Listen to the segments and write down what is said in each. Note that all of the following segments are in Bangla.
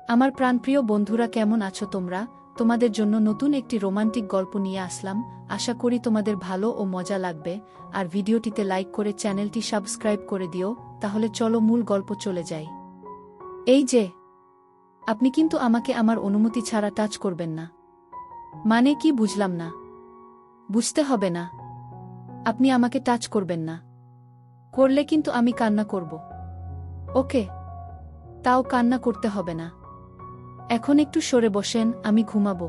আমার প্রাণপ্রিয় বন্ধুরা, কেমন আছো তোমরা? তোমাদের জন্য নতুন একটি রোমান্টিক গল্প নিয়ে আসলাম। আশা করি তোমাদের ভালো ও মজা লাগবে। আর ভিডিওটিতে লাইক করে চ্যানেলটি সাবস্ক্রাইব করে দিও। তাহলে চলো মূল গল্প চলে যাই। এই যে, আপনি কিন্তু আমাকে আমার অনুমতি ছাড়া টাচ করবেন না। মানে কি বুঝলাম না? বুঝতে হবে না। আপনি আমাকে টাচ করবেন না। করলে কিন্তু আমি কান্না করব। ওকে? তাও কান্না করতে হবে না। এখন একটু সরে বসেন, আমি ঘুমাবো।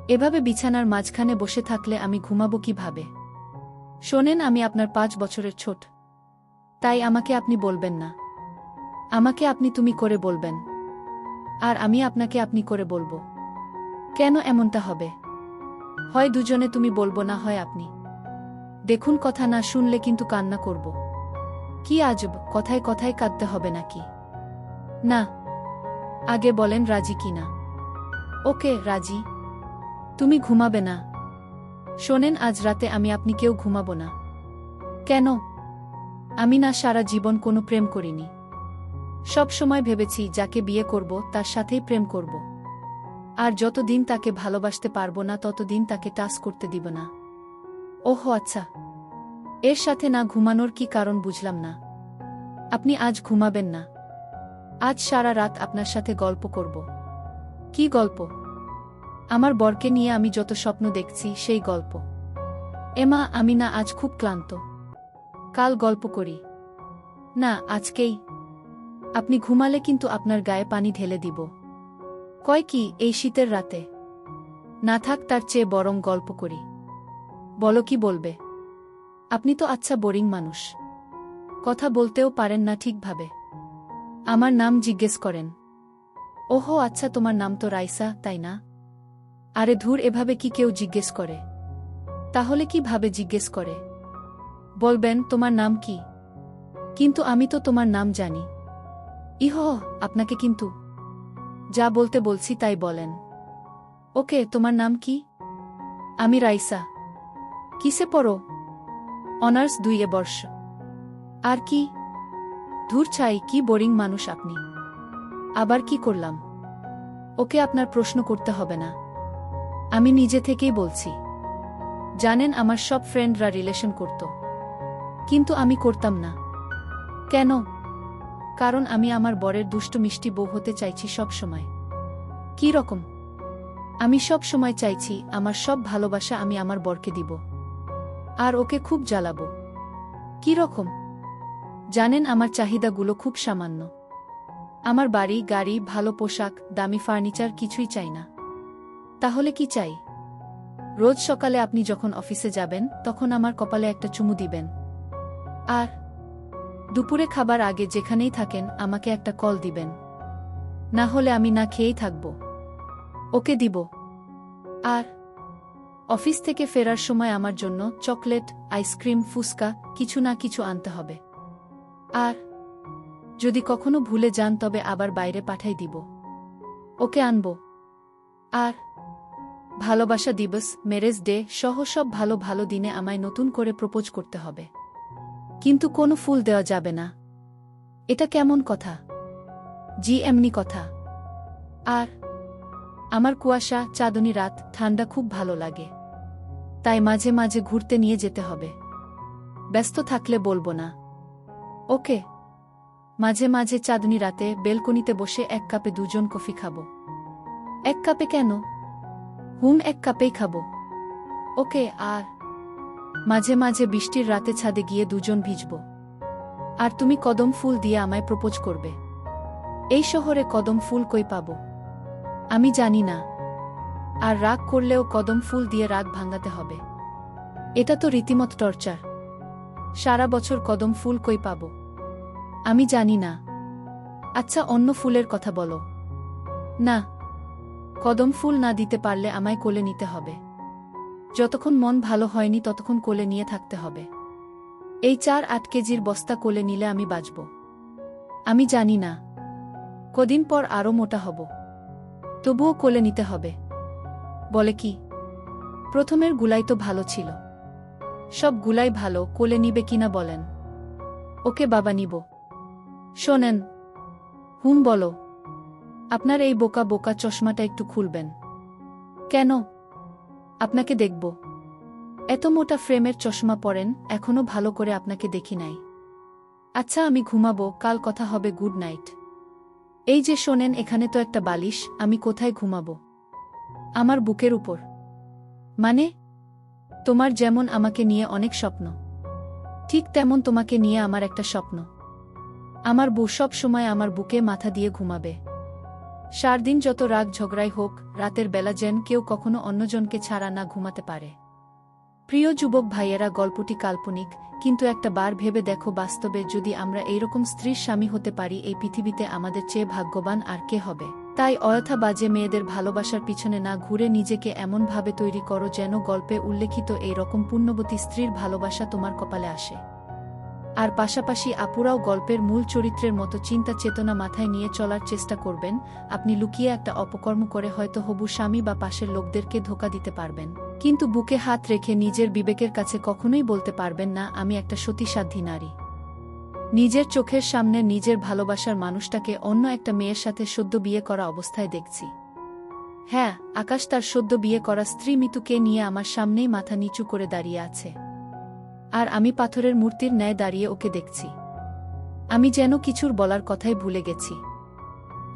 এভাবে বিছানার মাঝখানে বসে থাকলে আমি ঘুমাবো কিভাবে? শোনেন, আমি আপনার 5 বছরের ছোট। তাই আমাকে আপনি বলবেন না। আমাকে আপনি তুমি করে বলবেন। আর আমি আপনাকে আপনি করে বলবো। কেন এমনটা হবে? হয় দুজনে তুমি বলবো, না হয় আপনি। দেখুন, কথা না শুনলে কিন্তু কান্না করব। কি আজব, কথায় কথায় কাঁদতে হবে নাকি? না, আগে বলেন রাজি কিনা। ওকে, রাজি। তুমি ঘুমাবে না? শোনেন, আজ রাতে আমি আপনি কেউ ঘুমাবো না। কেন? আমি না সারা জীবন কোনো প্রেম করিনি। সব সময় ভেবেছি যাকে বিয়ে করব তার সাথেই প্রেম করব। আর যতদিন তাকে ভালোবাসতে পারবো না ততদিন তাকে টাচ করতে দিব না। ওহো আচ্ছা, এর সাথে না ঘুমানোর কি কারণ বুঝলাম না। আপনি আজ ঘুমাবেন না? আজ সারা রাত আপনার সাথে গল্প করব। কি গল্প? আমার বরকে নিয়ে আমি যত স্বপ্ন দেখছি সেই গল্প। এমা, আমি না আজ খুব ক্লান্ত। কাল গল্প করি। না, আজকেই। আপনি ঘুমালে কিন্তু আপনার গায়ে পানি ঢেলে দিব। কয় কি, এই শীতের রাতে? না থাক, তার চেয়ে বরং গল্প করি। বলো, কি বলবে? আপনি তো আচ্ছা বোরিং মানুষ। কথা বলতেও পারেন না ঠিকভাবে। আমার নাম জিজ্ঞেস করেন। ওহো আচ্ছা, তোমার নাম তো রাইসা, তাই না? আরে ধুর, এভাবে কি কেউ জিজ্ঞেস করে? তাহলে কিভাবে জিজ্ঞেস করে? বলবেন তোমার নাম কি। কিন্তু আমি তো তোমার নাম জানি। ইহ, আপনাকে কিন্তু যা বলতে বলছি তাই বলেন। ওকে, তোমার নাম কি? আমি রাইসা। কিসে পড়ো? অনার্স 2 বর্ষ। আর কি? ধুর ছাই, কি বোরিং মানুষ আপনি। আবার কি করলাম? ওকে, আপনার প্রশ্ন করতে হবে না। আমি নিজে থেকেই বলছি। জানেন, আমার সব ফ্রেন্ডরা রিলেশন করত। কিন্তু আমি করতাম না। কেন? কারণ আমি আমার বরের দুষ্টু মিষ্টি বউ হতে চাইছি সব সময়। কি রকম? আমি সব সময় চাইছি আমার সব ভালোবাসা আমি আমার বরকে দিব। আর ওকে খুব জ্বালাবো। কি রকম? জানেন, আমার চাহিদাগুলো খুব সামান্য। আমার বাড়ি, গাড়ি, ভালো পোশাক, দামি ফার্নিচার কিছুই চাই না। তাহলে কি চাই? রোজ সকালে আপনি যখন অফিসে যাবেন তখন আমার কপালে একটা চুমু দিবেন। আর দুপুরে খাবার আগে যেখানেই থাকেন আমাকে একটা কল দিবেন। না হলে আমি না খেয়েই থাকব। ওকে দিব। আর অফিস থেকে ফেরার সময় আমার জন্য চকলেট, আইসক্রিম, ফুচকা কিছু না কিছু আনতে হবে। আর যদি কখনো ভুলে যান তবে আবার বাইরে পাঠাই দিব। ওকে আনব। আর ভালোবাসা দিবস, ম্যারেজ ডে সহ সব ভালো ভালো দিনে আমায় নতুন করে প্রপোজ করতে হবে। কিন্তু কোনো ফুল দেওয়া যাবে না। এটা কেমন কথা? জি, এমনি কথা। আর আমার কুয়াশা, চাঁদনী রাত, ঠান্ডা খুব ভালো লাগে। তাই মাঝে মাঝে ঘুরতে নিয়ে যেতে হবে। ব্যস্ত থাকলে বলবো না। ওকে? মাঝে মাঝে চাঁদনী রাতে বেলকনিতে বসে 1 কাপে 2 জন কফি খাবো। 1 কাপে কেন? 1 কাপেই খাবো। ওকে? আর মাঝে মাঝে বৃষ্টির রাতে ছাদে গিয়ে 2 জন ভিজব। আর তুমি কদম ফুল দিয়ে আমায় প্রপোজ করবে। এই শহরে কদম ফুল কই পাবো? আমি জানি না। আর রাগ করলেও কদম ফুল দিয়ে রাগ ভাঙাতে হবে। এটা তো রীতিমত টর্চার। সারা বছর কদম ফুল কই পাবো? আমি জানি না। আচ্ছা, অন্য ফুলের কথা বলো। না, কদম ফুল না দিতে পারলে আমায় কোলে নিতে হবে। যতক্ষণ মন ভালো হয়নি ততক্ষণ কোলে নিয়ে থাকতে হবে। এই 4-8 কেজির বস্তা কোলে নিলে আমি বাঁচব? আমি জানি না। কদিন পর আরও মোটা হব। তবুও কোলে নিতে হবে। বলে কি? প্রথমের গুলাই তো ভালো ছিল। সব গুলাই ভালো, কোলে নিবে কিনা বলেন? ওকে বাবা, নিব। শোনেন। বলো। আপনার এই বোকা বোকা চশমাটা একটু খুলবেন। কেন? আপনাকে দেখব। এত মোটা ফ্রেমের চশমা পরেন, এখনো ভালো করে আপনাকে দেখি নাই। আচ্ছা আমি ঘুমাবো, কাল কথা হবে, গুড নাইট। এই যে শোনেন, এখানে তো একটা বালিশ, আমি কোথায় ঘুমাবো? আমার বুকের উপর। মানে? তোমার যেমন আমাকে নিয়ে অনেক স্বপ্ন, ঠিক তেমন তোমাকে নিয়ে আমার একটা স্বপ্ন। আমার বউ সব সময় আমার বুকে মাথা দিয়ে ঘুমাবে। সারাদিন যত রাগ ঝগড়াই হোক, রাতের বেলা যেন কেউ কখনো অন্যজনকে ছাড়া না ঘুমাতে পারে। প্রিয় যুবক ভাইয়েরা, গল্পটি কাল্পনিক, কিন্তু একটা বার ভেবে দেখো, বাস্তবে যদি আমরা এইরকম স্ত্রীর স্বামী হতে পারি, এই পৃথিবীতে আমাদের চেয়ে ভাগ্যবান আর কে হবে? তাই অযথা বাজে মেয়েদের ভালোবাসার পিছনে না ঘুরে নিজেকে এমনভাবে তৈরি করো যেন গল্পে উল্লেখিত এই রকম পুণ্যবতী স্ত্রীর ভালোবাসা তোমার কপালে আসে। আর পাশাপাশি আপুরাও গল্পের মূল চরিত্রের মতো চিন্তা চেতনা মাথায় নিয়ে চলার চেষ্টা করবেন। আপনি লুকিয়ে একটা অপকর্ম করে হয়তো হবু স্বামী বা পাশের লোকদেরকে ধোঁকা দিতে পারবেন, কিন্তু বুকে হাত রেখে নিজের বিবেকের কাছে কখনোই বলতে পারবেন না, আমি একটা সতীসাধ্যী নারী। নিজের চোখের সামনে নিজের ভালোবাসার মানুষটাকে অন্য একটা মেয়ের সাথে সদ্য বিয়ে করা অবস্থায় দেখছি। হ্যাঁ, আকাশ তার সদ্য বিয়ে করা স্ত্রী মিতুকে নিয়ে আমার সামনেই মাথা নিচু করে দাঁড়িয়ে আছে। আর আমি পাথরের মূর্তির ন্যায় দাঁড়িয়ে ওকে দেখছি। আমি যেন কিছুর বলার কথাই ভুলে গেছি।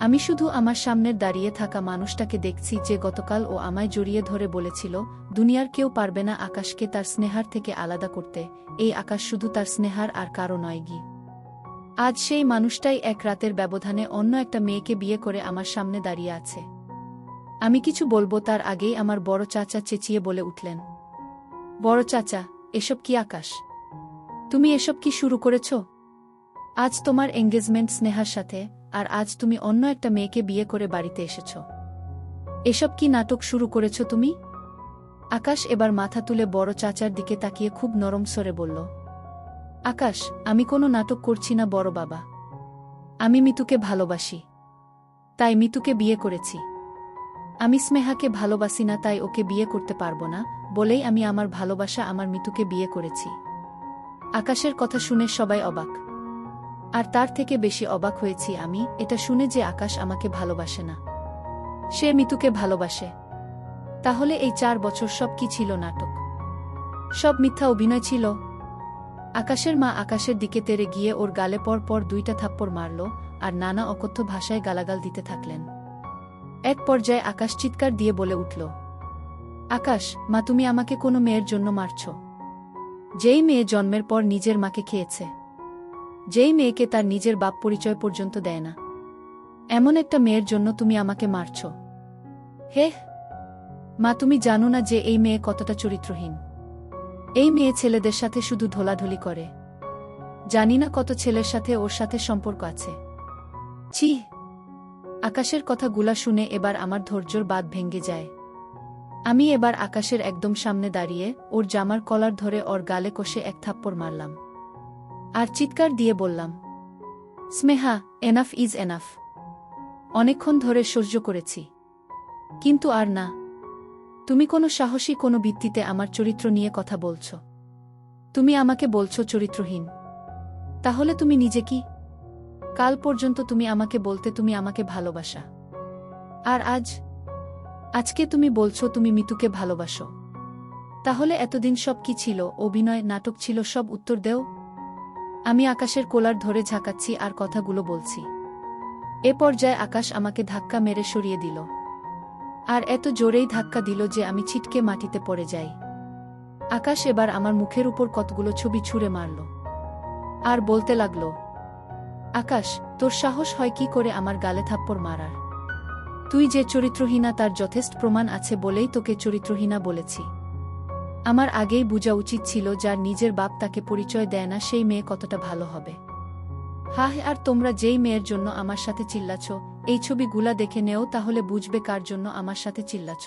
আমি শুধু আমার সামনের দাঁড়িয়ে থাকা মানুষটাকে দেখছি, যে গতকাল ও আমায় জড়িয়ে ধরে বলেছিল, দুনিয়ার কেউ পারবে না আকাশকে তার স্নেহার থেকে আলাদা করতে, এই আকাশ শুধু তার স্নেহার আর কারো নয় গি। আজ সেই মানুষটাই এক রাতের ব্যবধানে অন্য একটা মেয়েকে বিয়ে করে আমার সামনে দাঁড়িয়ে আছে। আমি কিছু বলবো তার আগেই আমার বড় চাচা চেঁচিয়ে বলে উঠলেন, বড় চাচা, এসব কি আকাশ? তুমি এসব কি শুরু করেছ? আজ তোমার এঙ্গেজমেন্ট স্নেহার সাথে, আর আজ তুমি অন্য একটা মেয়েকে বিয়ে করে বাড়িতে এসেছ। এসব কি নাটক শুরু করেছ তুমি? আকাশ এবার মাথা তুলে বড় চাচার দিকে তাকিয়ে খুব নরম স্বরে বলল, আকাশ, আমি কোনো নাটক করছি না বড় বাবা। আমি মিতুকে ভালোবাসি, তাই মিতুকে বিয়ে করেছি। আমি স্নেহাকে ভালোবাসি না, তাই ওকে বিয়ে করতে পারবো না বলেই আমি আমার ভালোবাসা আমার মিতুকে বিয়ে করেছি। আকাশের কথা শুনে সবাই অবাক, আর তার থেকে বেশি অবাক হয়েছি আমি এটা শুনে যে আকাশ আমাকে ভালোবাসে না, সে মিতুকে ভালোবাসে। তাহলে এই 4 বছর সব কি ছিল? নাটক, সব মিথ্যা অভিনয় ছিল। আকাশের মা আকাশের দিকে তেড়ে গিয়ে ওর গালে পর পর 2টা থাপ্পড় মারল আর নানা অকথ্য ভাষায় গালাগাল দিতে থাকলেন। এক পর্যায়ে আকাশ চিৎকার দিয়ে বলে উঠল, আকাশ, মা তুমি আমাকে কোনো মেয়ের জন্য মারছ? যেই মেয়ে জন্মের পর নিজের মাকে খেয়েছে, যেই মেয়েকে তার নিজের বাপ পরিচয় পর্যন্ত দেয় না, এমন একটা মেয়ের জন্য তুমি আমাকে মারছ? হে মা, তুমি জানো না যে এই মেয়ে কতটা চরিত্রহীন? এই মেয়ে ছেলেদের সাথে শুধু ধোলাধুলি করে। জানি না কত ছেলের সাথে ওর সাথে সম্পর্ক আছে। ছি! আকাশের কথাগুলা শুনে এবার আমার ধৈর্যের বাঁধ ভেঙে যায়। আমি এবার আকাশের একদম সামনে দাঁড়িয়ে ওর জামার কলার ধরে ওর গালে কষে এক থাপ্পড় মারলাম আর চিৎকার দিয়ে বললাম, স্নেহা, এনাফ ইজ এনাফ। অনেকক্ষণ ধরে সহ্য করেছি, কিন্তু আর না। তুমি কোনো সাহসী কোনো ভিত্তিতে আমার চরিত্র নিয়ে কথা বলছ? তুমি আমাকে বলছো চরিত্রহীন? তাহলে তুমি নিজে কি? কাল পর্যন্ত তুমি আমাকে বলতে তুমি আমাকে ভালোবাসা, আর আজকে তুমি বলছো তুমি মিতুকে ভালোবাসো। তাহলে এতদিন সব কি ছিল? অভিনয়, নাটক ছিল? সব উত্তর দেও। আমি আকাশের কোলার ধরে ঝাঁকাচ্ছি আর কথাগুলো বলছি। এ পর্যায়ে আকাশ আমাকে ধাক্কা মেরে সরিয়ে দিল, আর এত জোরেই ধাক্কা দিল যে আমি ছিটকে মাটিতে পড়ে যাই। আকাশ এবার আমার মুখের উপর কতগুলো ছবি ছুঁড়ে মারল আর বলতে লাগল, আকাশ, তোর সাহস হয় কি করে আমার গালে থাপ্পড় মারার? তুই যে চরিত্রহীনা তার যথেষ্ট প্রমাণ আছে বলেই তোকে চরিত্রহীনা বলেছি। আমার আগেই বোঝা উচিত ছিল যার নিজের বাপ তাকে পরিচয় দেয় না সেই মেয়ে কতটা ভালো হবে। হ্যাঁ, আর তোমরা যেই মেয়ের জন্য আমার সাথে চিল্লাছ, এই ছবিগুলা দেখে নেও, তাহলে বুঝবে কার জন্য আমার সাথে চিল্লাছ।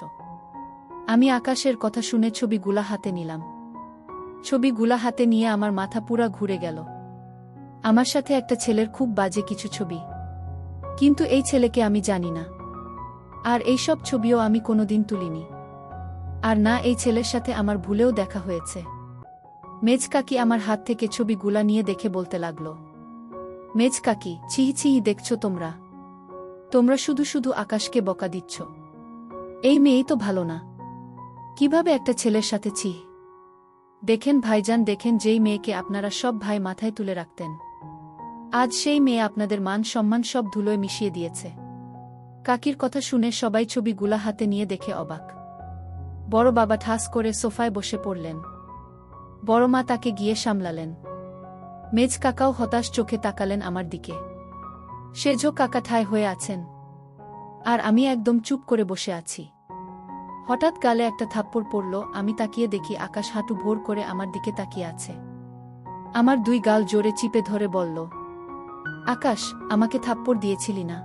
আমি আকাশের কথা শুনে ছবিগুলা হাতে নিলাম। ছবিগুলা হাতে নিয়ে আমার মাথা পুরা ঘুরে গেল। আমার সাথে একটা ছেলের খুব বাজে কিছু ছবি, কিন্তু এই ছেলেকে আমি জানি না, আর এইসব ছবিও আমি কোনোদিন তুলিনি। আর না, এই ছেলের সাথে আমার ভুলেও দেখা হয়েছে। মেজ কাকি আমার হাত থেকে ছবিগুলা নিয়ে দেখে বলতে লাগল, মেজ কাকি, ছিহি ছিহি দেখছো তোমরা? তোমরা শুধু শুধু আকাশকে বকা দিচ্ছ। এই মেয়েই তো ভালো না। কিভাবে একটা ছেলের সাথে ছি। দেখেন ভাইজান, দেখেন, যেই মেয়েকে আপনারা সব ভাই মাথায় তুলে রাখতেন, আজ সেই মেয়ে আপনাদের মান সম্মান সব ধুলোয় মিশিয়ে দিয়েছে। কাকির কথা শুনে সবাই ছবিগুলা হাতে নিয়ে দেখে অবাক। বড় বাবা ঠাস করে সোফায় বসে পড়লেন। বড় মা তাকে গিয়ে সামলালেন। মেজ কাকাও হতাশ চোখে তাকালেন আমার দিকে। সেজো কাকা ঠায় হয়ে আছেন, আর আমি একদম চুপ করে বসে আছি। হঠাৎ গালে একটা থাপ্পড় পড়ল। আমি তাকিয়ে দেখি আকাশ হাঁটু ভোর করে আমার দিকে তাকিয়ে আছে। আমার দুই গাল জোরে চিপে ধরে বলল, আকাশ, আমাকে থাপ্পড় দিয়েছিলি না?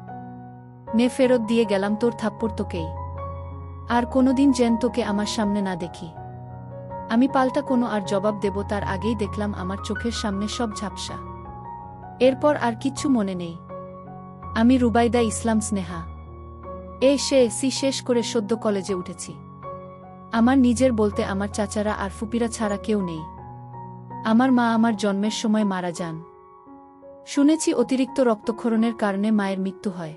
নে, ফেরত দিয়ে গেলাম তোর থাপ্পড় তোকেই। আর কোনোদিন যেন তোকে আমার সামনে না দেখি। আমি পাল্টা কোনো আর জবাব দেব তার আগেই দেখলাম আমার চোখের সামনে সব ঝাপসা। এরপর আর কিচ্ছু মনে নেই। আমি রুবাইদা ইসলাম স্নেহা। সি শেষ করে সদ্য কলেজে উঠেছি। আমার নিজের বলতে আমার চাচারা আর ফুপিরা ছাড়া কেউ নেই। আমার মা আমার জন্মের সময় মারা যান। শুনেছি অতিরিক্ত রক্তক্ষরণের কারণে মায়ের মৃত্যু হয়।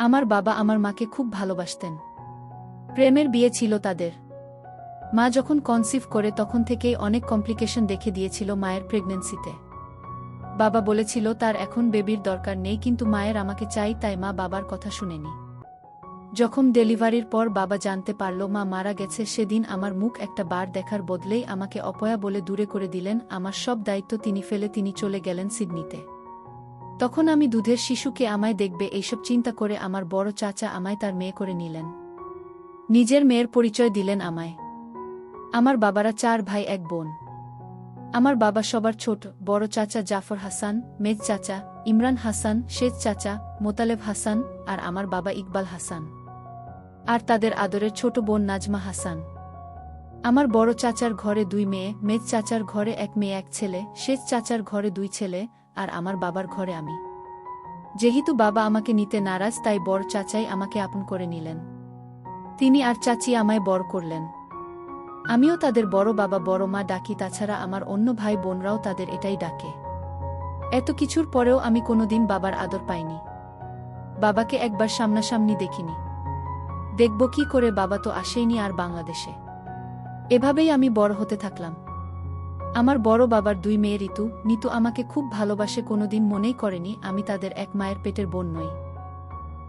আমার বাবা আমার মাকে খুব ভালোবাসতেন। প্রেমের বিয়ে ছিল তাদের। মা যখন কনসিভ করে তখন থেকেই অনেক কমপ্লিকেশন দেখে দিয়েছিল মায়ের প্রেগন্যান্সিতে। বাবা বলেছিল তার এখন বেবির দরকার নেই, কিন্তু মায়ের আমাকে চাই, তাই মা বাবার কথা শুনেনি। যখন ডেলিভারির পর বাবা জানতে পারল মা মারা গেছে, সেদিন আমার মুখ একটা বার দেখার বদলেই আমাকে অপয়া বলে দূরে করে দিলেন। আমার সব দায়িত্ব তিনি ফেলে তিনি চলে গেলেন সিডনিতে। তখন আমি দুধের শিশুকে আমায় দেখবে এইসব চিন্তা করে আমার বড় চাচা আমায় তার মেয়ে করে নিলেন। নিজের মেয়ের পরিচয় দিলেন আমায়। আমার বাবারা 4 ভাই 1 বোন। আমার বাবা সবার ছোট। বড় চাচা জাফর হাসান, মেজ চাচা ইমরান হাসান, শেষ চাচা মোতালেব হাসান, আর আমার বাবা ইকবাল হাসান, আর তাদের আদরের ছোট বোন নাজমা হাসান। আমার বড় চাচার ঘরে 2 মেয়ে, মেজ চাচার ঘরে 1 মেয়ে 1 ছেলে, শেষ চাচার ঘরে 2 ছেলে, আর আমার বাবার ঘরে আমি। যেহেতু বাবা আমাকে নিতে নারাজ, তাই বড় চাচাই আমাকে আপন করে নিলেন। তিনি আর চাচি আমায় বড় করলেন। আমিও তাদের বড় বাবা বড় মা ডাকি। তাছাড়া আমার অন্য ভাই বোনরাও তাদের এটাই ডাকে। এত কিছুর পরেও আমি কোনোদিন বাবার আদর পাইনি। বাবাকে একবার সামনাসামনি দেখিনি। দেখব কি করে, বাবা তো আসেইনি আর বাংলাদেশে। এভাবেই আমি বড় হতে থাকলাম। আমার বড় বাবার 2 মেয়ে ঋতু, নিতু আমাকে খুব ভালোবাসে। কোনোদিন মনেই করেনি আমি তাদের এক মায়ের পেটের বোন নই।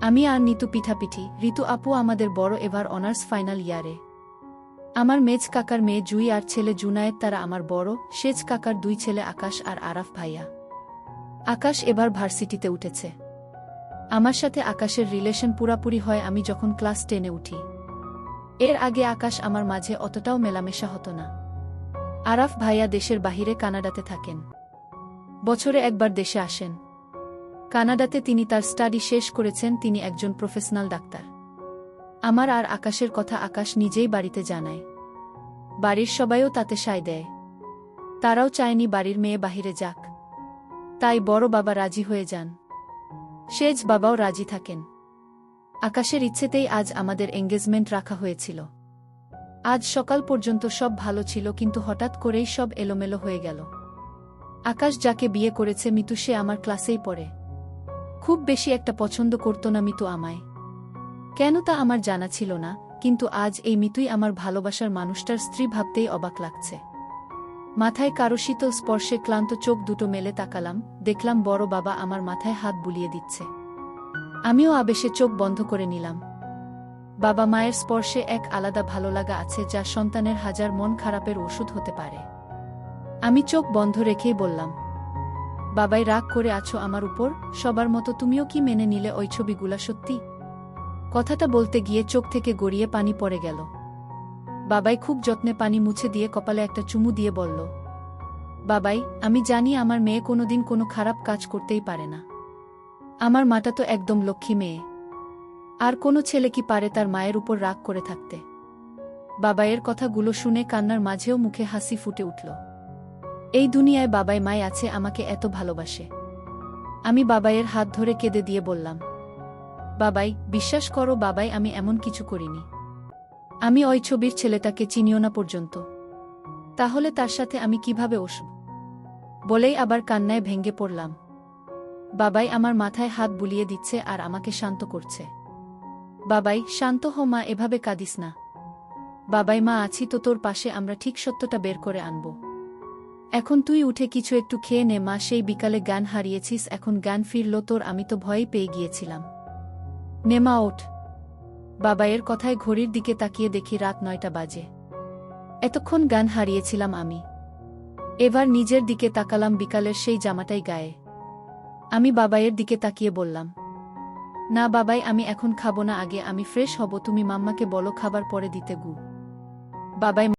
আমি আর নিতু পিঠাপিঠি। ঋতু আপু আমাদের বড়, এবার অনার্স ফাইনাল ইয়ারে। আমার মেজ কাকার মেয়ে জুই আর ছেলে জুনায়েদ, তারা আমার বড়। সেজ কাকার 2 ছেলে আকাশ আর আরাফ ভাইয়া। আকাশ এবার ভার্সিটিতে উঠেছে। আমার সাথে আকাশের রিলেশন পুরাপুরি হয় আমি যখন ক্লাস 10-এ উঠি। এর আগে আকাশ আমার মাঝে অতটাও মেলামেশা হতো না। আরাফ ভাইয়া দেশের বাহিরে কানাডাতে থাকেন। বছরে একবার দেশে আসেন। কানাডাতে তিনি তার স্টাডি শেষ করেছেন। তিনি একজন প্রফেশনাল ডাক্তার। আমার আর আকাশের কথা আকাশ নিজেই বাড়িতে জানায়। বাড়ির সবাইও তাতে সায় দেয়। তারাও চায়নি বাড়ির মেয়ে বাহিরে যাক। তাই বড় বাবা রাজি হয়ে যান। সেজ বাবাও রাজি থাকেন। আকাশের ইচ্ছেতেই আজ আমাদের এঙ্গেজমেন্ট রাখা হয়েছিল। আজ সকাল পর্যন্ত সব ভালো ছিল, কিন্তু হঠাৎ করেই সব এলোমেলো হয়ে গেল। আকাশ যাকে বিয়ে করেছে মিতু, সে আমার ক্লাসেই পড়ে। খুব বেশি একটা পছন্দ করত না মিতু আমায়। কেন তা আমার জানা ছিল না, কিন্তু আজ এই মিতুই আমার ভালোবাসার মানুষটার স্ত্রী ভাবতেই অবাক লাগছে। মাথায় কারো শীতল স্পর্শে ক্লান্ত চোখ দুটো মেলে তাকালাম। দেখলাম বড় বাবা আমার মাথায় হাত বুলিয়ে দিচ্ছে। আমিও আবেশে চোখ বন্ধ করে নিলাম। বাবা মায়ের স্পর্শে এক আলাদা ভালোলাগা আছে, যা সন্তানের হাজার মন খারাপের ওষুধ হতে পারে। আমি চোখ বন্ধ রেখেই বললাম, বাবাই রাগ করে আছো আমার উপর? সবার মতো তুমিও কি মেনে নিলে ওই ছবিগুলা সত্যি? কথাটা বলতে গিয়ে চোখ থেকে গড়িয়ে পানি পড়ে গেল। বাবাই খুব যত্নে পানি মুছে দিয়ে কপালে একটা চুমু দিয়ে বলল, বাবাই, আমি জানি আমার মেয়ে কোনোদিন কোনো খারাপ কাজ করতেই পারে না। আমার মাটা তো একদম লক্ষ্মী মেয়ে। আর কোনো ছেলে কি পারে তার মায়ের উপর রাগ করে থাকতে? বাবাইয়ের কথাগুলো শুনে কান্নার মাঝেও মুখে হাসি ফুটে উঠল। এই দুনিয়ায় বাবাই মাই আছে আমাকে এত ভালোবাসে। আমি বাবাইয়ের হাত ধরে কেঁদে দিয়ে বললাম, বাবাই, বিশ্বাস করো বাবাই, আমি এমন কিছু করিনি। আমি ওই ছবির ছেলেটাকে চিনিও না পর্যন্ত। তাহলে তার সাথে আমি কিভাবে বলেই আবার কান্নায় ভেঙে পড়লাম। বাবাই আমার মাথায় হাত বুলিয়ে দিচ্ছে আর আমাকে শান্ত করছে। বাবাই, শান্ত হো মা, এভাবে কাঁদিস না। বাবাই, মা আছি তো তোর পাশে, আমরা ঠিক সত্যটা বের করে আনব। এখন তুই উঠে কিছু একটু খেয়ে নে মা, সেই বিকালে জ্ঞান হারিয়েছিস, এখন জ্ঞান ফিরল তোর, আমি তো ভয়েই পেয়ে গিয়েছিলাম। নে মা, ওঠ। বাবাইয়ের কথায় ঘড়ির দিকে তাকিয়ে দেখি রাত 9টা বাজে। এতক্ষণ জ্ঞান হারিয়েছিলাম আমি। এবার নিজের দিকে তাকালাম, বিকালের সেই জামাটাই গায়ে। আমি বাবাইয়ের দিকে তাকিয়ে বললাম, না বাবাই, আমি এখন খাবো না, আগে আমি ফ্রেশ হব, তুমি মাম্মাকে বলো খাবার পরে দিতে গু। বাবাই